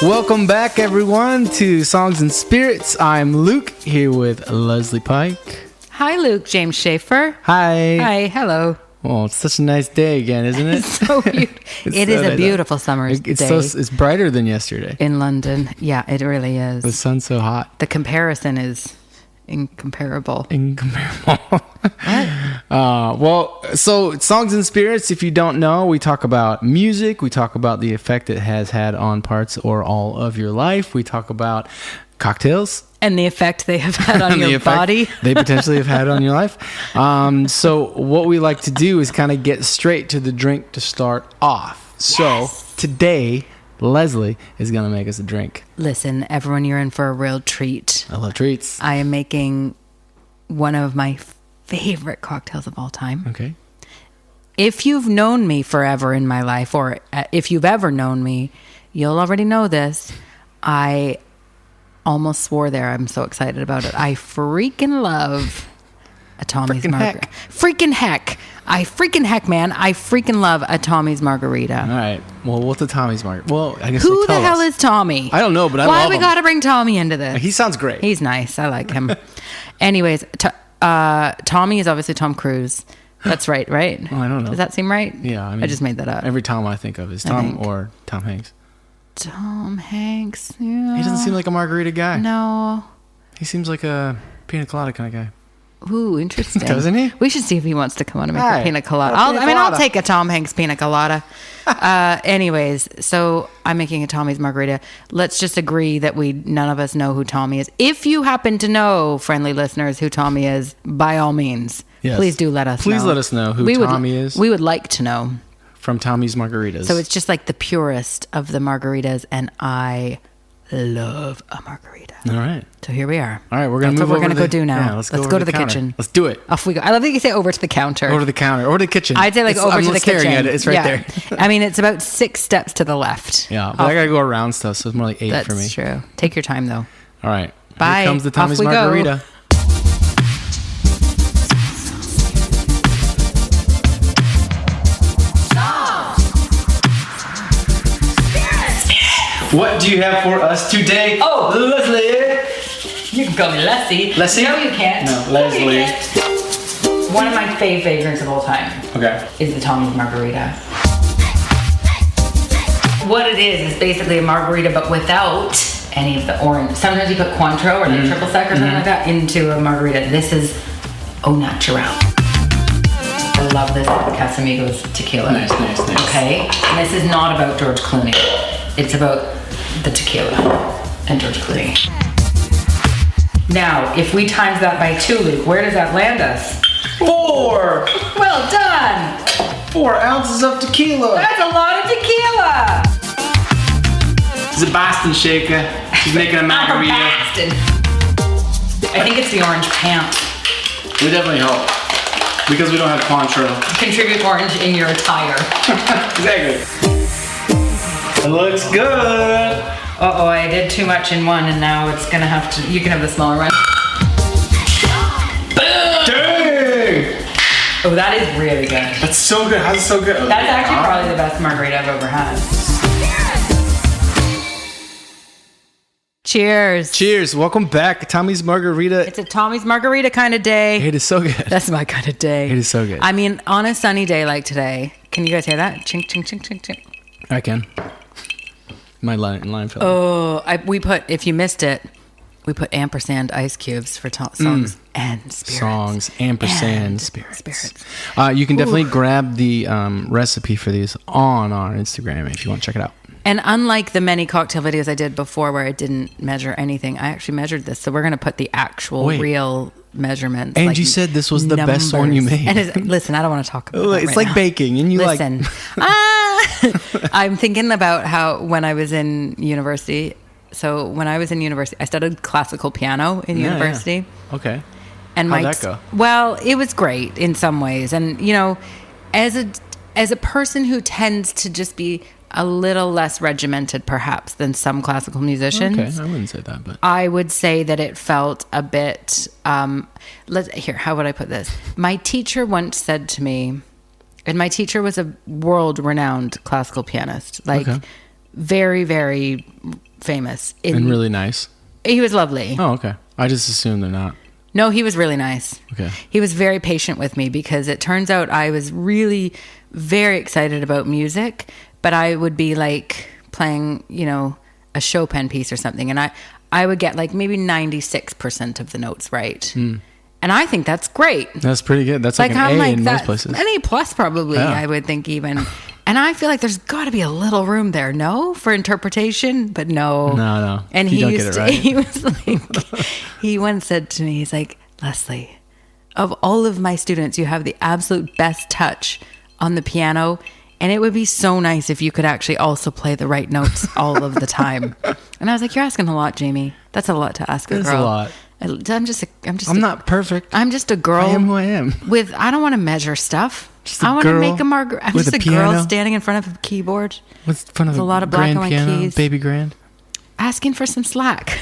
Welcome back, everyone, to Songs and Spirits. I'm Luke, here with Lesley Pike. Hi, Luke James Shaffer. Hi. Hi, hello. Oh, it's such a nice day again, isn't it? It's so beautiful. It is a beautiful summer's day. It's brighter than yesterday. In London. Yeah, it really is. The sun's so hot. The comparison is incomparable. So Songs and Spirits, if you don't know, we talk about music. We talk about the effect it has had on parts or all of your life. We talk about cocktails. And the effect they have had on your body. They potentially have had on your life. So what we like to do is kind of get straight to the drink to start off. So today, Lesley is going to make us a drink. Listen, everyone, you're in for a real treat. I love treats. I am making one of my favorite cocktails of all time. Okay. If you've known me forever in my life, or if you've ever known me, you'll already know this. I almost swore there. I'm so excited about it. I freaking love a Tommy's Margarita. Freaking heck. I freaking love a Tommy's Margarita. All right. Well, what's a Tommy's Margarita? Well, I guess who the hell is Tommy? I don't know, but I love him. Why we got to bring Tommy into this? He sounds great. He's nice. I like him. Anyways, Tommy is obviously Tom Cruise. That's right? Oh, I don't know. Does that seem right? Yeah. I just made that up. Every Tom I think of is Tom or Tom Hanks. Tom Hanks. Yeah. He doesn't seem like a margarita guy. No. He seems like a pina colada kind of guy. Ooh, interesting. Doesn't he? We should see if he wants to come on and make a pina colada. I'll take a Tom Hanks pina colada. Anyways, so I'm making a Tommy's Margarita. Let's just agree that none of us know who Tommy is. If you happen to know, friendly listeners, who Tommy is, by all means, please do let us know. Please let us know who Tommy is. We would like to know. From Tommy's Margaritas. So it's just like the purest of the margaritas, and I love a margarita. All right. So here we are. All right, we're going to move over. We're going to go do now. Yeah, let's go to the kitchen. Let's do it. Off we go. I love that you say over to the counter. Over to the counter. Over to the kitchen. I'd say over to the kitchen. Staring at it. It's right there. I mean, it's about 6 steps to the left. Yeah, but I got to go around stuff, so it's more like 8 for me. That's true. Take your time, though. All right. Bye. Here comes the Tommy's Margarita. What do you have for us today? Oh, Lesley. You can call me Leslie. Leslie? No, you can't. No, Lesley. No, you can't. One of my favorite drinks of all time. Okay. Is the Tommy's Margarita. What it is basically a margarita, but without any of the orange. Sometimes you put Cointreau or the triple sec or something like that into a margarita. This is au natural. I love this Casamigos tequila. Nice. Okay, and this is not about George Clooney. It's about the tequila and George Clooney. Now, if we times that by 2, Luke, where does that land us? 4. Well done. 4 ounces of tequila. That's a lot of tequila. It's a Boston shaker. She's making a margarita. Boston. I think it's the orange pants. We definitely hope. Because we don't have Cointreau. Contribute orange in your attire. Exactly. It looks good. Uh-oh, I did too much in one, and now it's gonna have to. You can have the smaller one. Boom! Dang! Oh, that is really good. That's so good. How's it so good? That's actually probably the best margarita I've ever had. Cheers. Cheers. Welcome back. Tommy's Margarita. It's a Tommy's Margarita kind of day. It is so good. That's my kind of day. It is so good. I mean, on a sunny day like today, can you guys hear that? Chink, chink, chink, chink, chink. I can. My line fell. Oh, we put, if you missed it, we put ampersand ice cubes for songs and spirits. Songs, ampersand, spirits. You can definitely grab the recipe for these on our Instagram if you want to check it out. And unlike the many cocktail videos I did before where I didn't measure anything, I actually measured this. So we're going to put the actual real measurements. And you said this was the best one you made. And listen, I don't want to talk about it. It's like baking. And you listen, I'm thinking about how when I was in university. So when I was in university, I studied classical piano in university. Yeah. Okay. And how'd that go? Well, it was great in some ways. And, you know, as a person who tends to just be a little less regimented perhaps than some classical musicians. Okay, I wouldn't say that, but I would say that it felt a bit how would I put this? My teacher once said to me, and my teacher was a world-renowned classical pianist, very, very famous. And really nice. He was lovely. Oh, okay. I just assume they're not. No, he was really nice. Okay. He was very patient with me because it turns out I was really very excited about music, but I would be like playing, you know, a Chopin piece or something, and I would get like maybe 96% of the notes right. And I think that's great. That's pretty good. That's like an A in most places. An A plus probably, yeah. I would think even. And I feel like there's got to be a little room there, no, for interpretation, but no. No. And he used to, right. he was like, he once said to me, he's like, Lesley, of all of my students, you have the absolute best touch on the piano. And it would be so nice if you could actually also play the right notes all of the time. And I was like, you're asking a lot, Jamie. That's a lot to ask a girl. That's a lot. I'm not perfect. I'm just a girl. I am who I am. I don't want to measure stuff. I want to make a Margarita. I'm just a piano. girl standing in front of a keyboard. What's in front of a lot of black and white keys. Baby grand. Asking for some slack.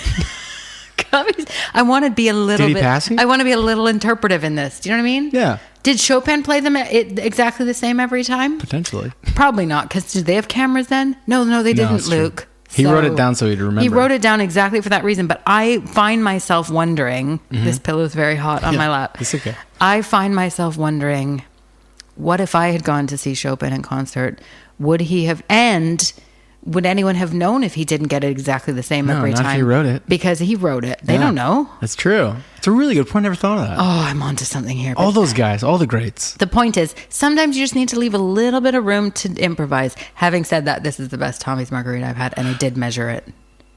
I want to be a little Did he pass you? I want to be a little interpretive in this. Do you know what I mean? Yeah. Did Chopin play them exactly the same every time? Potentially. Probably not, because did they have cameras then? No, they didn't, Luke. He wrote it down so he'd remember. He wrote it down exactly for that reason. But I find myself wondering, this pillow's very hot on my lap. It's okay. I find myself wondering, what if I had gone to see Chopin in concert? Would he have, and would anyone have known if he didn't get it exactly the same every time? Not if he wrote it. Because he wrote it. They don't know. That's true. It's a really good point. I never thought of that. Oh, I'm onto something here. All those guys, all the greats. The point is, sometimes you just need to leave a little bit of room to improvise. Having said that, this is the best Tommy's Margarita I've had, and I did measure it.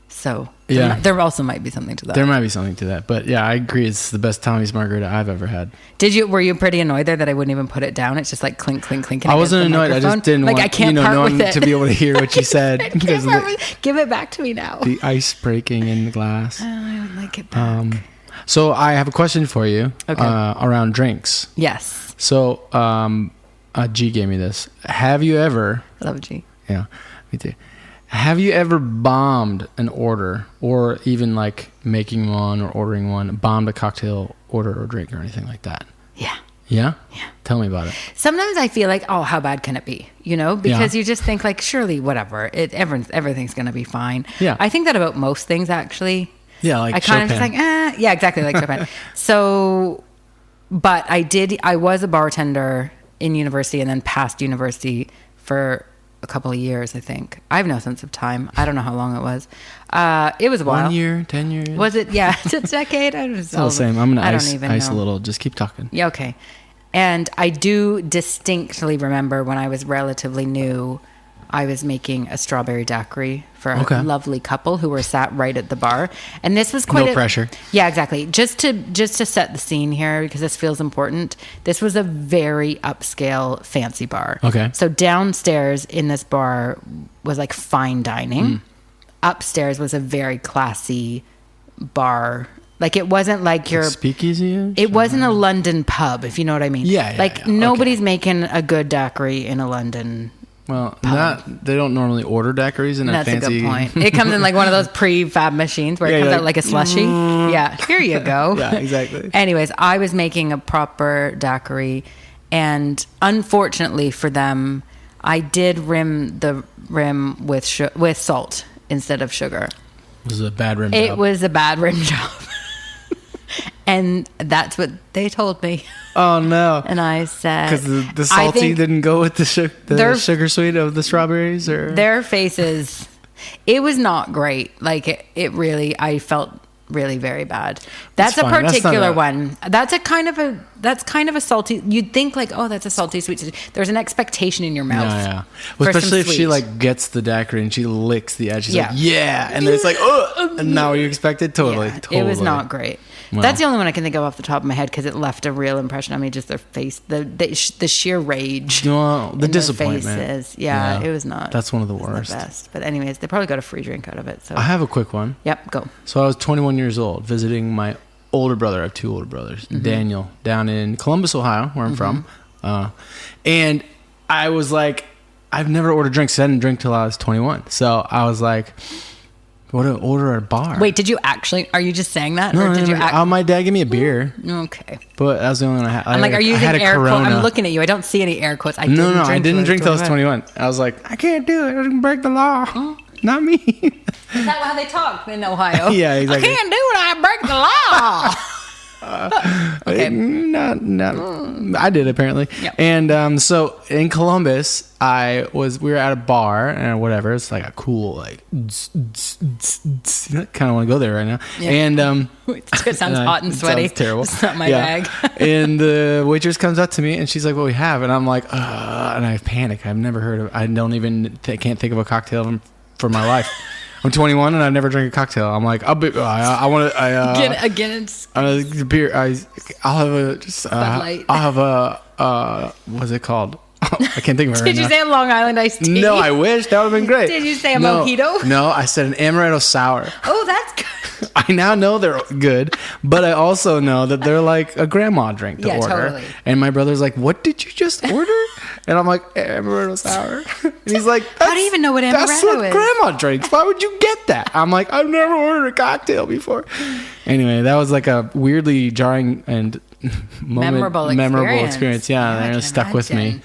So there also might be something to that. There might be something to that. But yeah, I agree. It's the best Tommy's Margarita I've ever had. Were you pretty annoyed there that I wouldn't even put it down? It's just like clink, clink, clink. I wasn't annoyed. I just didn't want I can't no one to be able to hear what you said. Give it back to me now. The ice breaking in the glass. Oh, I don't like it back. So I have a question for you around drinks. Yes. So G gave me this. Have you ever... I love G. Yeah, me too. Have you ever bombed an order, or even like making one or ordering one, bombed a cocktail order or drink or anything like that? Yeah. Yeah? Yeah. Tell me about it. Sometimes I feel like, oh, how bad can it be? You know, because you just think like, surely whatever, everything's going to be fine. Yeah. I think that about most things actually. Yeah, like I kind of just like, yeah, exactly, like Chopin. So, but I was a bartender in university and then past university for a couple of years, I think. I have no sense of time. I don't know how long it was. It was a while. 1 year, 10 years? Was it? Yeah, it's a decade. It's all the same. I'm going to ice a little. Just keep talking. Yeah, okay. And I do distinctly remember when I was relatively new, I was making a strawberry daiquiri for a lovely couple who were sat right at the bar. And this was quite no pressure. Yeah, exactly. Just to set the scene here, because this feels important. This was a very upscale fancy bar. Okay. So downstairs in this bar was like fine dining. Upstairs was a very classy bar. Like it wasn't like your speakeasy. It wasn't a London pub, if you know what I mean. Yeah. Like nobody's making a good daiquiri in a London. Well, they don't normally order daiquiris in a fancy... That's a good point. It comes in like one of those prefab machines where it comes out like a slushy. Yeah, here you go. Yeah, exactly. Anyways, I was making a proper daiquiri, and unfortunately for them, I did rim the rim with salt instead of sugar. It was a bad rim job. It was a bad rim job. And that's what they told me. Oh, no. And I said... Because the salty didn't go with the sugar sweet of the strawberries? Or their faces... It was not great. Like, it really... I felt really very bad. That's a particular one. That's kind of a salty... You'd think like, oh, that's a salty sweet. There's an expectation in your mouth. Yeah. Well, especially if she like gets the daiquiri and she licks the edge. She's like, yeah. And then it's like, oh. And now you expect it? Totally. It was not great. Well, that's the only one I can think of off the top of my head because it left a real impression on me. Just their face, the sheer rage, the disappointment. Faces. Yeah, it was not. That's one of the worst. The best. But anyways, they probably got a free drink out of it. So I have a quick one. Yep, go. So I was 21 years old, visiting my older brother. I have two older brothers, Daniel, down in Columbus, Ohio, where I'm from, and I was like, I've never ordered drinks. I didn't drink till I was 21. So I was like, what to order at a bar? Wait, did you actually? Are you just saying that? No, or did you? My dad gave me a beer. Okay, but that was the only one I had. I'm like, are you using air quotes? I'm looking at you. I don't see any air quotes. I didn't drink till I was 21. I was like, I can't do it. I didn't break the law. not me. Is that how they talk in Ohio? Yeah, exactly. I can't do it. I break the law. Okay. I did apparently. Yep. And so in Columbus, we were at a bar and whatever. It's like a cool like kind of want to go there right now. Yeah. And it sounds hot and sweaty. Sounds terrible. It's not my bag. And the waitress comes up to me and she's like, "What we have?" And I'm like, and I panic. I've never heard of. I don't even. Can't think of a cocktail for my life. I'm 21 and I've never drank a cocktail. I'm like, I want to. Again, it's beer. I'll have a. I'll have a. What's it called? I can't think of it right Did you now. say a Long Island iced tea? No, I wish. That would have been great. Did you say a mojito? No, I said an amaretto sour. Oh, that's good. I now know they're good, but I also know that they're like a grandma drink to order. Totally. And my brother's like, "What did you just order?" And I'm like, "Amaretto sour." And he's like, How do you even know what That's amaretto what is? grandma drinks. Why would you get that? I'm like, I've never ordered a cocktail before. Anyway, that was like a weirdly jarring and memorable experience. Yeah, and it stuck with me.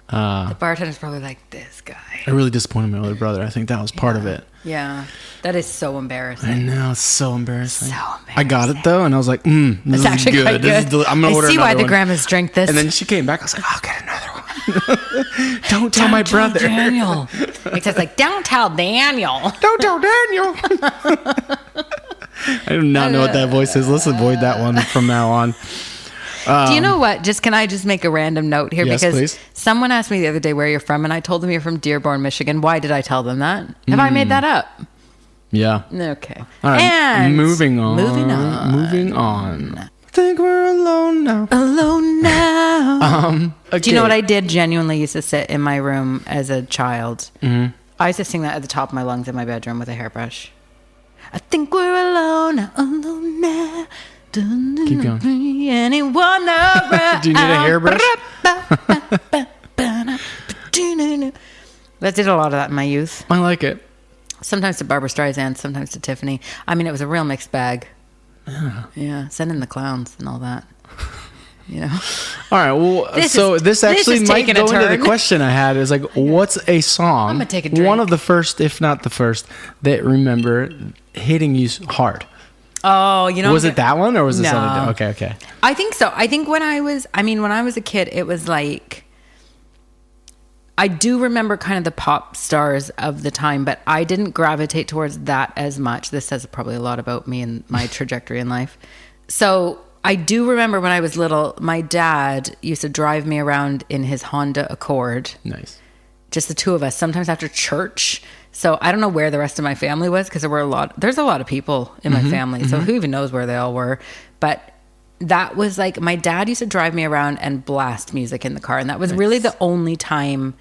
The bartender's probably like, this guy. I really disappointed my older brother. I think that was part of it. Yeah. That is so embarrassing. I know, it's so embarrassing. So embarrassing. I got it though, and I was like, this It's is actually good. quite good. I'm gonna order I see another why the one. grandmas drink this. And then she came back. I was like, I'll get another one. Don't tell my brother. Daniel. Except like, don't tell Daniel. Don't tell Daniel. I do not know what that voice is. Let's avoid that one from now on. Do you know what? Can I just make a random note here? Yes, because please. someone asked me the other day where you're from, and I told them you're from Dearborn, Michigan. Why did I tell them that? Have I made that up? Yeah. Okay. All right. And Moving on. Moving on. I think we're alone now. Alone now. Okay. Do you know what I did? Genuinely used to sit in my room as a child. Mm-hmm. I used to sing that at the top of my lungs in my bedroom with a hairbrush. I think we're alone now. Keep going. Anyone around? Do you need a hairbrush? I did a lot of that in my youth. I like it. Sometimes to Barbara Streisand, sometimes to Tiffany. I mean, it was a real mixed bag. Yeah, send in the clowns and all that. You know. All right. Well, this actually is might taking a go into the turn. question I had. Is like, what's a song? I'm gonna take a drink. One of the first, if not the first, that remember hitting you hard. Oh, you know. Was it that one or was it No. something? Okay. I think so. I think when I was a kid, it was like, I do remember kind of the pop stars of the time, but I didn't gravitate towards that as much. This says probably a lot about me and my trajectory in life. So I do remember when I was little, my dad used to drive me around in his Honda Accord. Nice. Just the two of us, sometimes after church. So I don't know where the rest of my family was because there's a lot of people in my family. So who even knows where they all were? But that was like, my dad used to drive me around and blast music in the car. And that was really the only time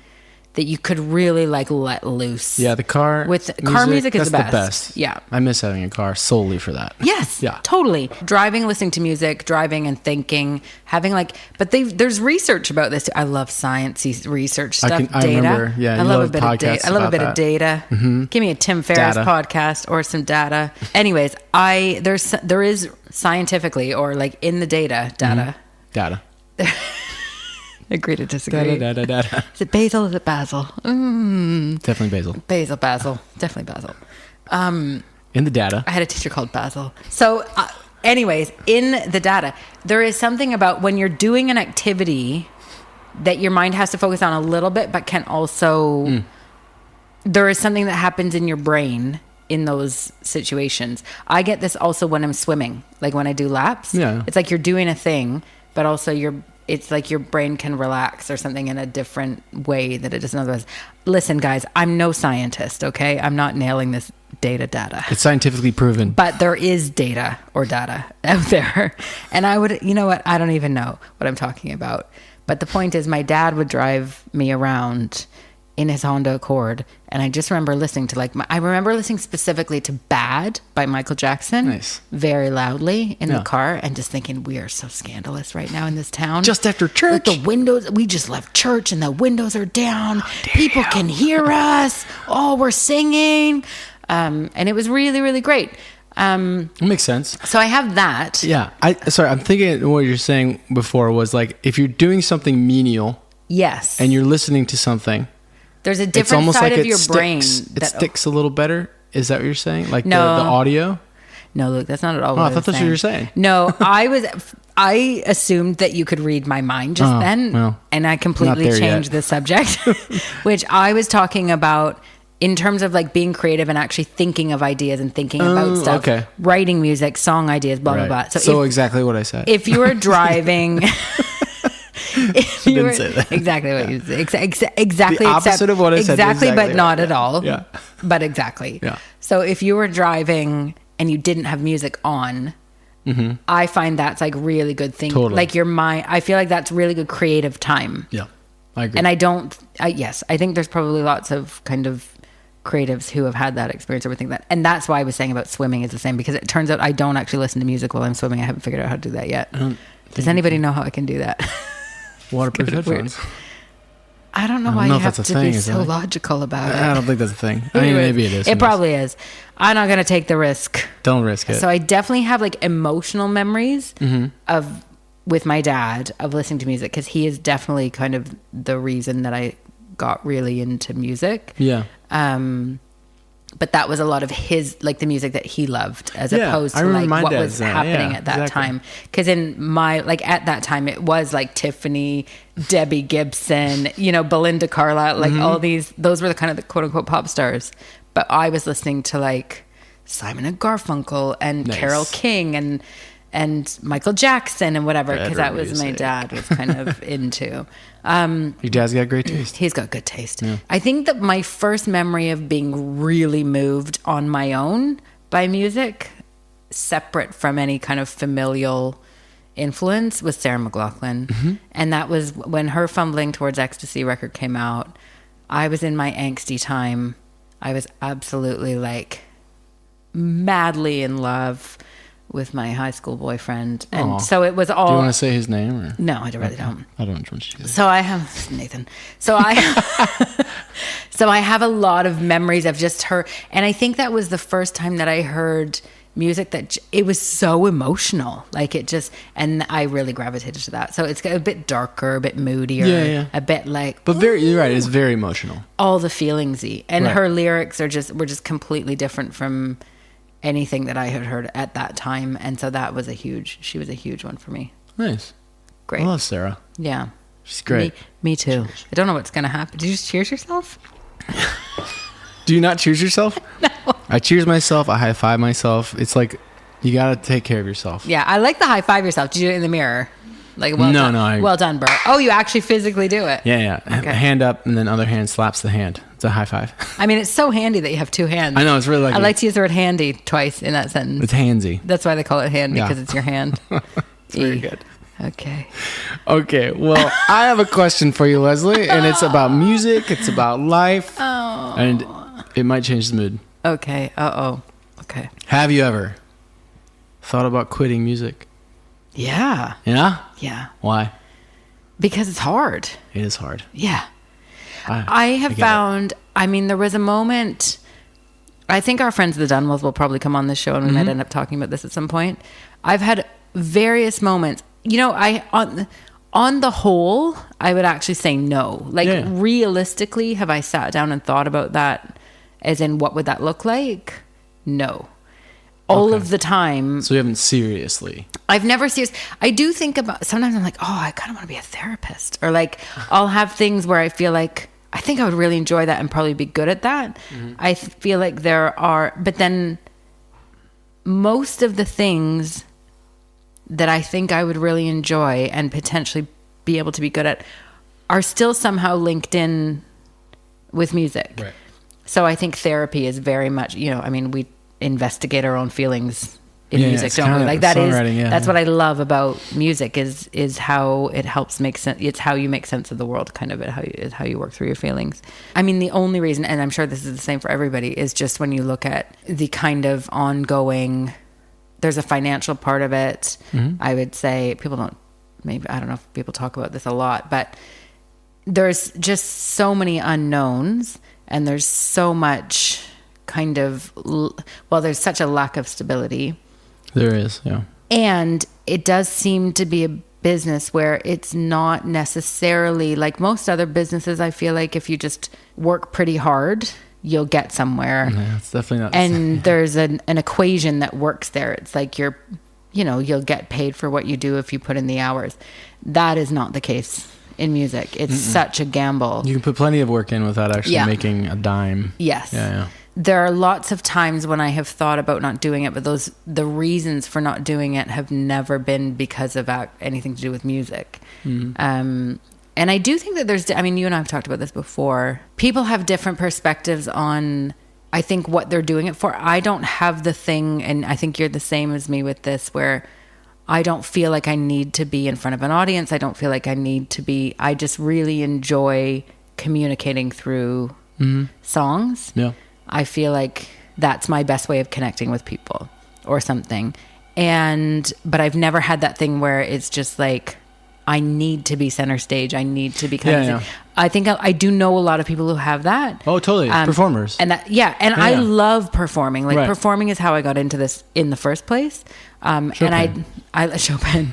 that you could really like let loose. Yeah, the car music is that's the best. Yeah. I miss having a car solely for that. Yes. Yeah. Totally. Driving, listening to music, driving and thinking, having like, but there's research about this. I love sciencey research stuff. I remember. Yeah. I love a bit of data. I love a bit of data. Mm-hmm. Give me a Tim Ferriss podcast or some data. Anyways, there is scientifically or like in the data. Data. Agree to disagree. Data. Is it basil or is it basil? Definitely basil. Basil. Definitely basil. In the data. I had a teacher called Basil. So anyways, in the data, there is something about when you're doing an activity that your mind has to focus on a little bit, but can also, there is something that happens in your brain in those situations. I get this also when I'm swimming, like when I do laps. Yeah. It's like you're doing a thing, but also it's like your brain can relax or something in a different way that it doesn't otherwise. Listen, guys, I'm no scientist, okay? I'm not nailing this data. It's scientifically proven. But there is data out there. And you know what? I don't even know what I'm talking about. But the point is, my dad would drive me around in his Honda Accord. And I just remember listening to I remember listening specifically to Bad by Michael Jackson. Nice. Very loudly in the car and just thinking, we are so scandalous right now in this town. Just after church. Like the windows, we just left church and the windows are down. People can hear us. Oh, we're singing. And it was really, really great. It makes sense. So I have that. Yeah. I'm thinking what you're saying before was like, if you're doing something menial. Yes. And you're listening to something. There's a it's different almost side like of your brain it sticks a little better. Is that what you're saying? Like No. the audio? No, Luke, that's not at all Oh, what I thought that's what you were saying. No, I assumed that you could read my mind just then, well, and I completely changed the subject, which I was talking about in terms of like being creative and actually thinking of ideas and thinking about stuff, writing music, song ideas, blah, blah, blah. So exactly what I said. If you were driving... If you didn't say that. Exactly what you said. Exactly. The opposite of what I said. Exactly, but not at all. Yeah. But exactly. Yeah. So if you were driving and you didn't have music on, I find that's like really good thing. Totally. Like your mind, I feel like that's really good creative time. Yeah, I agree. And I think there's probably lots of kind of creatives who have had that experience or would think that. And that's why I was saying about swimming is the same, because it turns out I don't actually listen to music while I'm swimming. I haven't figured out how to do that yet. Does anybody know how I can do that? Waterproof headphones. I don't know why you have to be so logical about it. I don't think that's a thing. I mean, maybe it is. It probably is. I'm not going to take the risk. Don't risk it. So I definitely have like emotional memories with my dad of listening to music, because he is definitely kind of the reason that I got really into music. Yeah. But that was a lot of his, like the music that he loved, as opposed to like what was happening at that time. Because in my, like at that time, it was like Tiffany, Debbie Gibson, Belinda Carlisle, like all these, those were the kind of the quote unquote pop stars. But I was listening to like Simon and Garfunkel and Carole King and Michael Jackson and whatever, because that was my dad was kind of into. Your dad's got great taste. He's got good taste. Yeah. I think that my first memory of being really moved on my own by music, separate from any kind of familial influence, was Sarah McLachlan. And that was when her Fumbling Towards Ecstasy record came out. I was in my angsty time. I was absolutely like madly in love with my high school boyfriend. And so it was all... Do you want to say his name? Or? No, I really don't. I don't want you to. So I have... Nathan. So I have a lot of memories of just her. And I think that was the first time that I heard music that... It was so emotional. Like it just... And I really gravitated to that. So it's a bit darker, a bit moodier. A bit like... But you're right. It's very emotional. All the feelingsy. And her lyrics were just completely different from... anything that I had heard at that time. And so that was she was a huge one for me. Nice. Great. I love Sarah. Yeah. She's great. Me too. Cheers. I don't know what's going to happen. Did you just cheers yourself? Do you not cheers yourself? No. I cheers myself. I high five myself. It's like, you got to take care of yourself. Yeah. I like the high five yourself. Did you do it in the mirror? Like, well done. No. Well done, bro. Oh, you actually physically do it. Yeah. Okay. Hand up, and then other hand slaps the hand. It's a high five. I mean, it's so handy that you have two hands. I know, it's really lucky. I like to use the word handy twice in that sentence. It's handsy. That's why they call it handy, because it's your hand. It's very good. Okay. Well, I have a question for you, Lesley, and it's about music. It's about life. And it might change the mood. Okay. Okay. Have you ever thought about quitting music? Yeah. Yeah? Yeah. Why? Because it's hard. It is hard. Yeah. I have found, there was a moment, I think our friends the Dunwells will probably come on this show and we might end up talking about this at some point. I've had various moments, on the whole, I would actually say no. Like realistically, have I sat down and thought about that as in what would that look like? No. All of the time. So you haven't seriously. I've never seriously. I do think about, sometimes I'm like, I kind of want to be a therapist. Or like, I'll have things where I feel like, I think I would really enjoy that and probably be good at that. I feel like but then most of the things that I think I would really enjoy and potentially be able to be good at are still somehow linked in with music. Right. So I think therapy is very much, we investigate our own feelings in music, don't we? Like that's what I love about music is how it helps make sense. It's how you make sense of the world, kind of how you work through your feelings. I mean, the only reason, and I'm sure this is the same for everybody, is just when you look at the kind of ongoing, there's a financial part of it. I would say I don't know if people talk about this a lot, but there's just so many unknowns and there's so much kind of, there's such a lack of stability. There is, yeah. And it does seem to be a business where it's not necessarily like most other businesses. I feel like if you just work pretty hard, you'll get somewhere. Yeah, it's definitely not. And there's an equation that works there. It's like you'll get paid for what you do if you put in the hours. That is not the case in music. It's such a gamble. You can put plenty of work in without actually making a dime. Yes. Yeah. There are lots of times when I have thought about not doing it, but the reasons for not doing it have never been because of anything to do with music. And I do think that you and I have talked about this before. People have different perspectives on, I think, what they're doing it for. I don't have the thing, and I think you're the same as me with this, where I don't feel like I need to be in front of an audience. I don't feel like I just really enjoy communicating through songs. Yeah. I feel like that's my best way of connecting with people or something. But I've never had that thing where it's just like, I need to be center stage. I need to be I think I do know a lot of people who have that. Oh, totally. Performers. And I love performing. Like performing is how I got into this in the first place. Chopin. And I Chopin.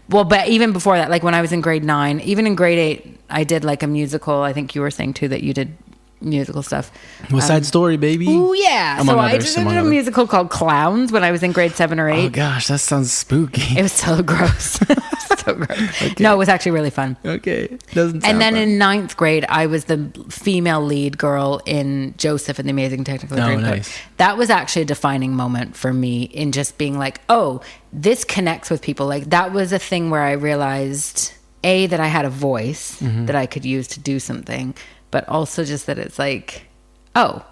Well, but even before that, like when I was in grade 9, even in grade 8, I did like a musical. I think you were saying too that you did musical stuff. West Side Story, baby. Oh yeah. So I did a musical called Clowns when I was in grade 7 or 8. Oh gosh, that sounds spooky. It was so gross. So gross. Okay. No, it was actually really fun. Okay. Doesn't sound And then fun. in 9th grade, I was the female lead girl in Joseph and the Amazing Technicolor Dreamcoat. Nice. That was actually a defining moment for me in just being like, oh, this connects with people. Like that was a thing where I realized that I had a voice that I could use to do something, but also just that it's like, oh.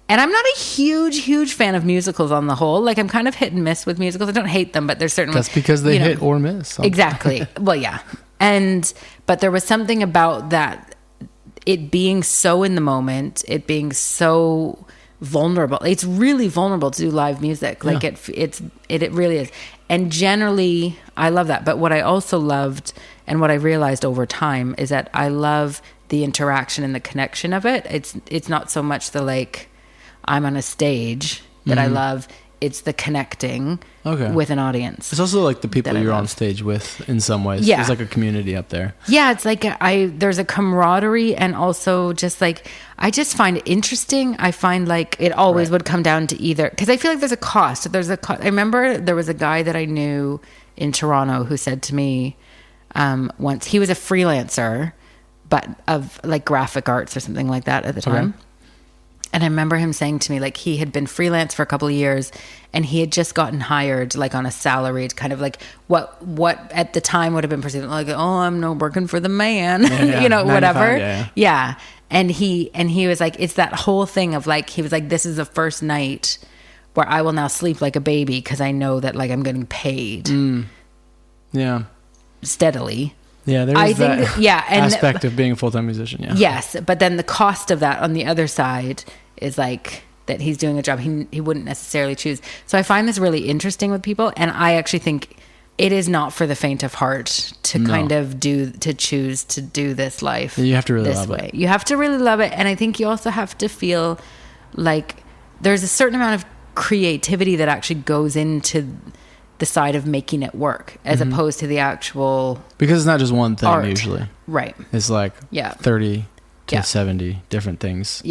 And I'm not a huge fan of musicals on the whole. Like I'm kind of hit and miss with musicals. I don't hate them, but there's certain That's because they hit or miss. Exactly. Well, yeah. But there was something about that, it being so in the moment, it being so vulnerable. It's really vulnerable to do live music. Like it really is. And generally I love that. But what I also loved and what I realized over time is that I love the interaction and the connection of it. It's not so much the like, I'm on a stage that I love. It's the connecting with an audience. It's also like the people you're on stage with in some ways. Yeah. There's like a community up there. Yeah, it's like there's a camaraderie and also just like, I just find it interesting. I find like it always would come down to either, because I feel like there's a cost. I remember there was a guy that I knew in Toronto who said to me once, he was a freelancer, but of like graphic arts or something like that at the time. Okay. And I remember him saying to me, like, he had been freelance for a couple of years and he had just gotten hired, like, on a salaried kind of like what at the time would have been perceived like, oh, I'm no working for the man, whatever. Yeah. And he was like, it's that whole thing of like, he was like, this is the first night where I will now sleep like a baby because I know that like I'm getting paid. Yeah. Steadily. Yeah, there's aspect of being a full-time musician. Yeah. Yes, but then the cost of that on the other side is like that he's doing a job he wouldn't necessarily choose. So I find this really interesting with people, and I actually think it is not for the faint of heart to choose to do this life. You have to really love it. You have to really love it, and I think you also have to feel like there's a certain amount of creativity that actually goes into the side of making it work as opposed to the actual, because it's not just one thing art. Usually, right? It's like 30 to 70 different things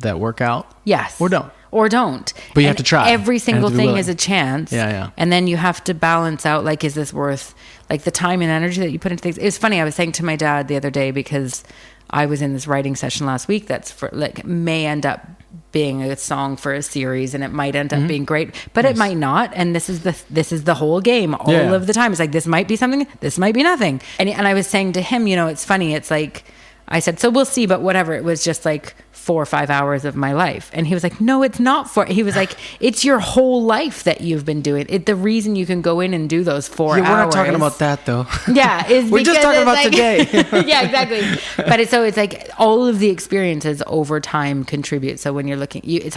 that work out, yes, or don't, but you have to try. Every single thing is a chance, and then you have to balance out, like, is this worth like the time and energy that you put into things? It's funny, I was saying to my dad the other day, because I was in this writing session last week that's for like may end up being a song for a series, and it might end up being great, but it might not. And this is the whole game all of the time. It's like, this might be something, this might be nothing. And I was saying to him, it's funny. It's like, I said, so we'll see, but whatever. It was just like 4 or 5 hours of my life. And he was like, no, it's not he was like, it's your whole life that you've been doing it. The reason you can go in and do those 4 hours. We're not talking about that though. Yeah. We're just talking about like, today. Yeah, exactly. But it's like all of the experiences over time contribute. So when you're looking, it's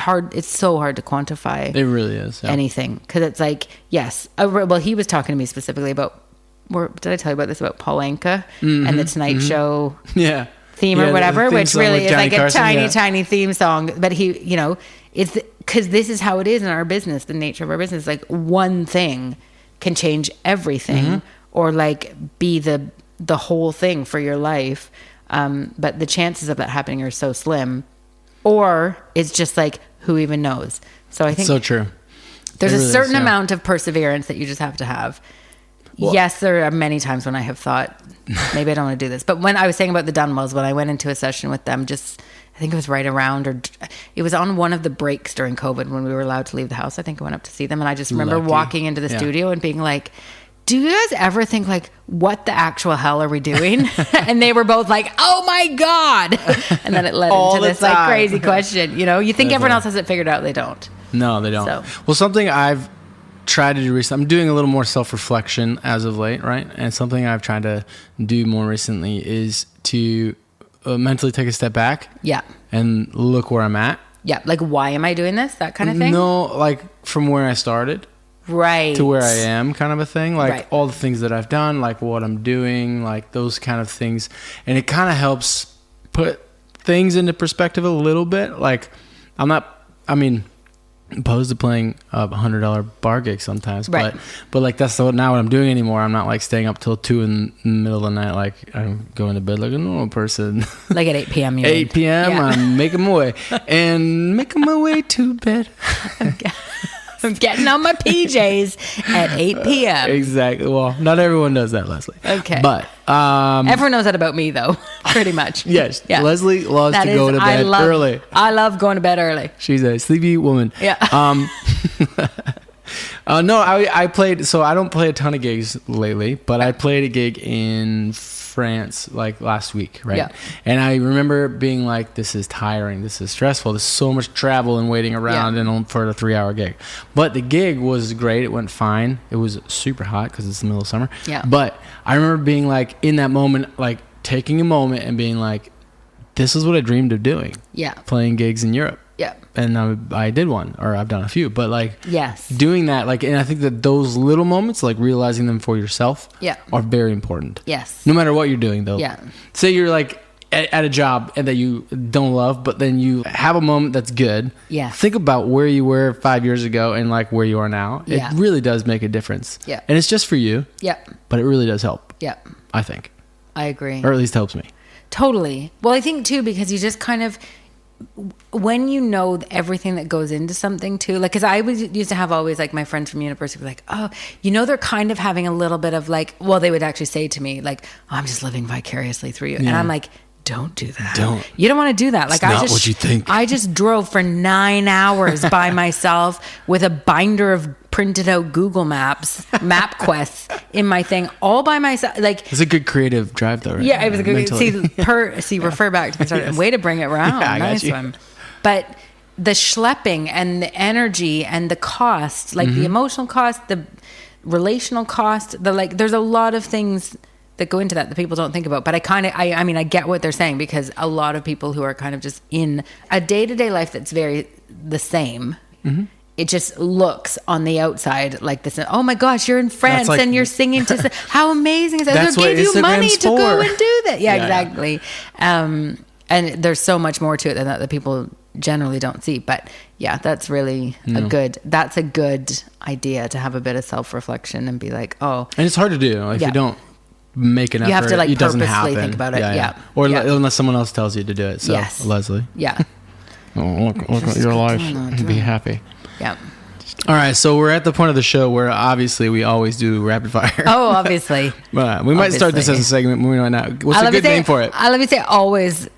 so hard to quantify. It really is. Anything. Cause it's like, yes. Well, he was talking to me specifically about, did I tell you about this, about Paul Anka and the Tonight Show? Yeah. Theme or whatever, which really is like Carson, a tiny theme song. But he, it's because this is how it is in our business. The nature of our business, like one thing can change everything, or like be the whole thing for your life. But the chances of that happening are so slim, or it's just like, who even knows? So I think so true. There's a certain amount of perseverance that you just have to have. Well, yes, there are many times when I have thought, maybe I don't want to do this. But when I was saying about the Dunwells, when I went into a session with them, I think it was right around, or it was on one of the breaks during COVID when we were allowed to leave the house. I think I went up to see them, and I just remember walking into the studio and being like, do you guys ever think like, what the actual hell are we doing? And they were both like, oh my God. And then it led into this like crazy question. You know, you think everyone else has it figured out. They don't. No, they don't. Well, something I've tried to do recently, I'm doing a little more self-reflection as of late, right? And something I've tried to do more recently is to mentally take a step back. Yeah. And look where I'm at. Yeah. Like, why am I doing this? That kind of thing? No, like from where I started. Right. To where I am, kind of a thing. Like all the things that I've done, like what I'm doing, like those kind of things. And it kind of helps put things into perspective a little bit. Like, I'm opposed to playing a $100 bar gig sometimes, but like that's not what I'm doing anymore. I'm not like staying up till 2 in the middle of the night. Like I'm going to bed like a normal person. Like at 8 p.m. 8 p.m. I'm making my way to bed. I'm getting on my PJs at 8 p.m. Exactly. Well, not everyone does that, Lesley. Okay. But everyone knows that about me, though. Pretty much. Yes. Yeah. Lesley loves to go to bed early. I love going to bed early. She's a sleepy woman. Yeah. No, I played. So I don't play a ton of gigs lately, but I played a gig in France like last week, right? Yeah. And I remember being like, this is tiring, this is stressful, there's so much travel and waiting around and for a 3-hour gig. But the gig was great, it went fine. It was super hot because it's the middle of summer. Yeah. But I remember being like, in that moment, like taking a moment and being like, this is what I dreamed of doing. Yeah. Playing gigs in Europe. Yeah. And I did one, or I've done a few, but like doing that, like, and I think that those little moments, like realizing them for yourself are very important. Yes. No matter what you're doing though. Yeah. Say you're like at a job and that you don't love, but then you have a moment that's good. Yeah. Think about where you were 5 years ago and like where you are now. Yeah. It really does make a difference. Yeah. And it's just for you. Yeah. But it really does help. Yeah. I think. I agree. Or at least helps me. Totally. Well, I think too, because you just kind of, when you know everything that goes into something too, like, because I used to have always like my friends from university were like, oh, you know, they're kind of having a little bit of like, well, they would actually say to me like, oh, I'm just living vicariously through you. Yeah. And I'm like, don't do that. You don't want to do that. Like, it's not what you think. I just drove for 9 hours by myself with a binder of printed out Google Maps, MapQuest in my thing, all by myself. Like, it's a good creative drive though, right? Yeah, it was a good. See, refer back to the start. Yes. Way to bring it around. Yeah, nice one. But the schlepping and the energy and the cost, like the emotional cost, the relational cost, there's a lot of things that go into that people don't think about. But I get what they're saying, because a lot of people who are kind of just in a day-to-day life that's very the same, it just looks on the outside like this. Oh my gosh, you're in France and you're singing to how amazing is that? Who gave you money to go and do that? Yeah, exactly. Yeah. And there's so much more to it than that people generally don't see. But yeah, that's really a good idea, to have a bit of self-reflection and be like, oh. And it's hard to do if you don't make an effort. You have to like it doesn't purposely happen. think about it. Yeah. Or unless someone else tells you to do it. So yes. Lesley. Yeah. Look at your life and be happy. Yeah. All right, so we're at the point of the show where obviously we always do rapid fire. Oh, obviously. We might start this as a segment. We might not. What's a good name for it? Let me say always.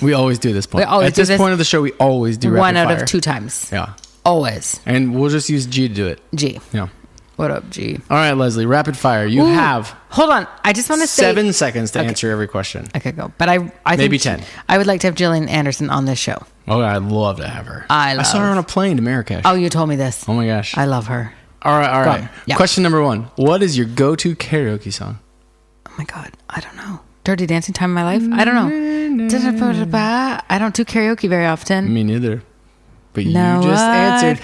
We always do this point. At this point of the show, we always do rapid fire. 1 out of 2 times. Yeah. Always. And we'll just use G to do it. G. Yeah. What up, G? All right, Lesley, rapid fire. You have... Hold on. I just want to say... 7 seconds to answer every question. Okay, go. But I think... Maybe 10. I would like to have Gillian Anderson on this show. Oh, I'd love to have her. I saw her on a plane to Marrakesh. Oh, you told me this. Oh my gosh. I love her. All right. Yeah. Question number 1. What is your go-to karaoke song? Oh my God. I don't know. Dirty Dancing Time in my life? I don't know. I don't do karaoke very often. Me neither. But you just answered.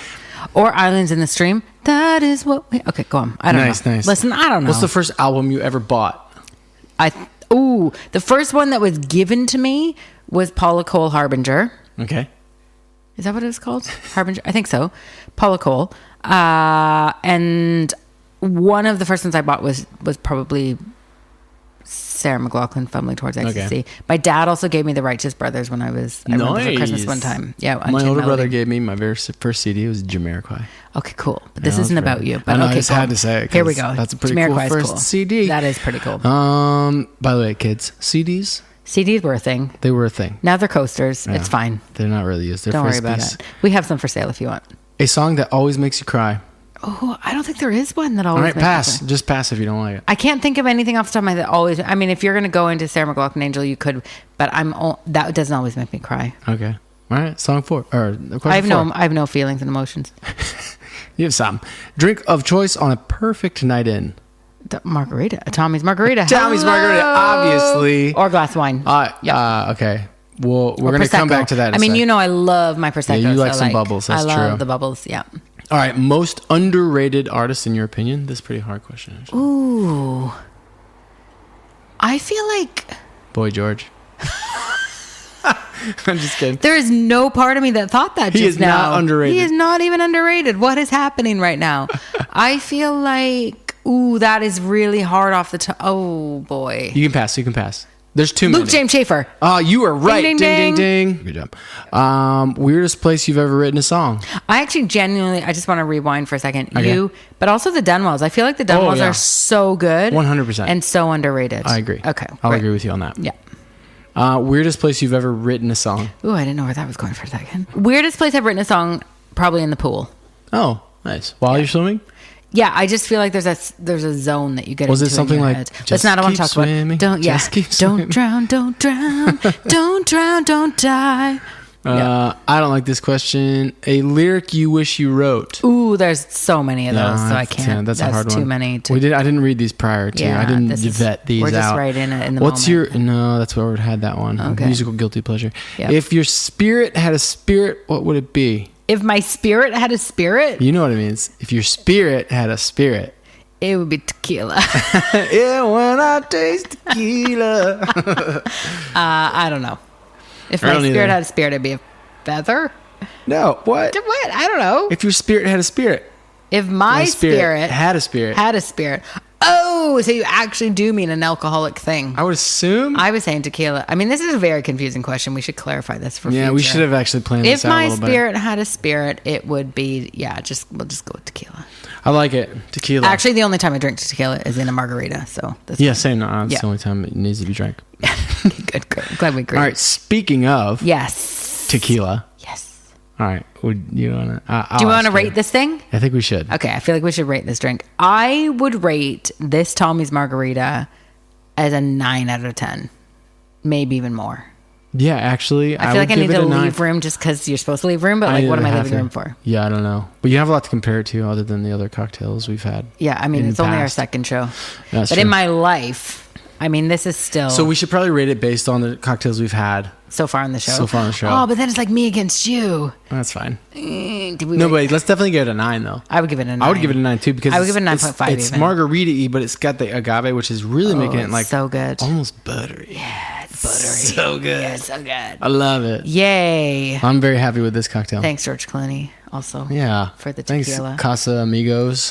Or Islands in the Stream. That is what we... Okay, go on. I don't know. Nice. Listen, I don't know. What's the first album you ever bought? The first one that was given to me was Paula Cole Harbinger. Okay. Is that what it was called? Harbinger? I think so. Paula Cole. And one of the first ones I bought was probably Sarah McLachlan, Fumbling Towards Ecstasy. Okay. My dad also gave me the Righteous Brothers when I remember for Christmas one time. Yeah, my older brother gave me my very first CD. It was Jamiroquai. Okay, cool. But this isn't about you. But I know, okay, I just had to say it. Here we go. That's a pretty cool first CD. That is pretty cool. By the way, kids, CDs were a thing. They were a thing. Now they're coasters. Yeah. It's fine. They're not really used. They're Don't worry about it. We have some for sale if you want. A song that always makes you cry. Oh, I don't think there is one that always. All right, pass. Just pass if you don't like it. I can't think of anything off the top of my head that always. I mean, if you're going to go into Sarah McLachlan Angel, you could, but that doesn't always make me cry. Okay. All right. Song 4 or question I have no feelings and emotions. You have some. Drink of choice on a perfect night in. Margarita. Tommy's Margarita. Tommy's Margarita, obviously. Or glass wine. Okay. Well, we're going to come back to that. I mean, you know, I love my Prosecco. Yeah, you like some bubbles. That's true. I love the bubbles. Yeah. All right. Most underrated artist in your opinion? This is a pretty hard question. Actually. Ooh. I feel like Boy George. I'm just kidding. There is no part of me that thought that he just is now. Not underrated. He is not even underrated. What is happening right now? I feel like, that is really hard off the top. Oh, boy. You can pass. There's too many. Luke James Shaffer. Oh, you were right. Ding, Ding, ding, ding, ding. Good job. Weirdest place you've ever written a song? I actually genuinely, I just want to rewind for a second. Okay. But also the Dunwells. I feel like the Dunwells are so good. 100%. And so underrated. I agree. Okay. I'll agree with you on that. Yeah. Weirdest place you've ever written a song? Ooh, I didn't know where that was going for a second. Weirdest place I've written a song, probably in the pool. Oh, nice. While you're swimming? Yeah, I just feel like there's a zone that you get into. Was it something in your like, head. just That's not what I want to talk swimming, about. Don't drown, don't die. I don't like this question. A lyric you wish you wrote. Ooh, there's so many of those, so I can't. That's a hard one. Too many. I didn't read these prior to. I didn't vet these out. We're just right in it in the What's moment. No, that's where we had that one. Okay. Musical guilty pleasure. Yep. If your spirit had a spirit, what would it be? If my spirit had a spirit? You know what it means. If your spirit had a spirit. It would be tequila. Yeah, when I taste tequila. I don't know. If my spirit had a spirit, it'd be a feather. No, what? What? I don't know. If your spirit had a spirit. If my spirit had a spirit. Had a spirit. Oh, so you actually do mean an alcoholic thing. I would assume. I was saying tequila. I mean, this is a very confusing question. We should clarify this for future. Yeah, we should have actually planned this out a little bit. If my spirit had a spirit, it would be, we'll just go with tequila. I like it. Tequila. Actually, the only time I drink tequila is in a margarita. So that's same. That's the only time it needs to be drank. Good. Glad we agree. All right. Speaking of tequila. Yes. All right. Would you want to? Do you want to rate this thing? I think we should. Okay. I feel like we should rate this drink. I would rate this Tommy's Margarita as a 9 out of 10, maybe even more. Yeah, actually, I feel like I need to leave room just because you're supposed to leave room, but what am I leaving room for? Yeah, I don't know. But you have a lot to compare it to other than the other cocktails we've had. Yeah, I mean, it's only our second show. That's but true. in my life, I mean, this is still... So we should probably rate it based on the cocktails we've had. So far on the show? Oh, but then it's like me against you. That's fine. No, but let's definitely give it a 9, though. I would give it a 9. I would give it a 9, too, because I would give it a 9.5 It's margarita-y, but it's got the agave, which is really making it like... so good. Almost buttery. Yeah, it's buttery. So good. Yeah, it's so good. I love it. Yay. I'm very happy with this cocktail. Thanks, George Clooney, also. Yeah. For the tequila. Thanks, Casa Amigos.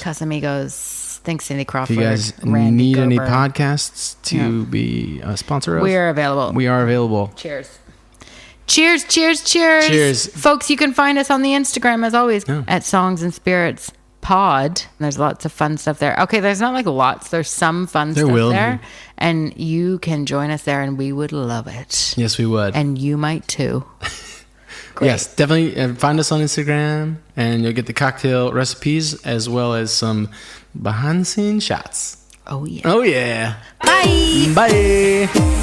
Thanks, Cindy Crawford. If you guys Randy need Gerber. any podcasts to be a sponsor of, we are available. We are available. Cheers. Cheers. Folks, you can find us on the Instagram, as always, at Songs and Spirits Pod. There's lots of fun stuff there. Okay, there's not like lots. There's some fun stuff there. And you can join us there, and we would love it. Yes, we would. And you might, too. Yes, definitely find us on Instagram, and you'll get the cocktail recipes as well as some behind-the-scenes shots. Oh, yeah. Oh, yeah. Bye. Bye.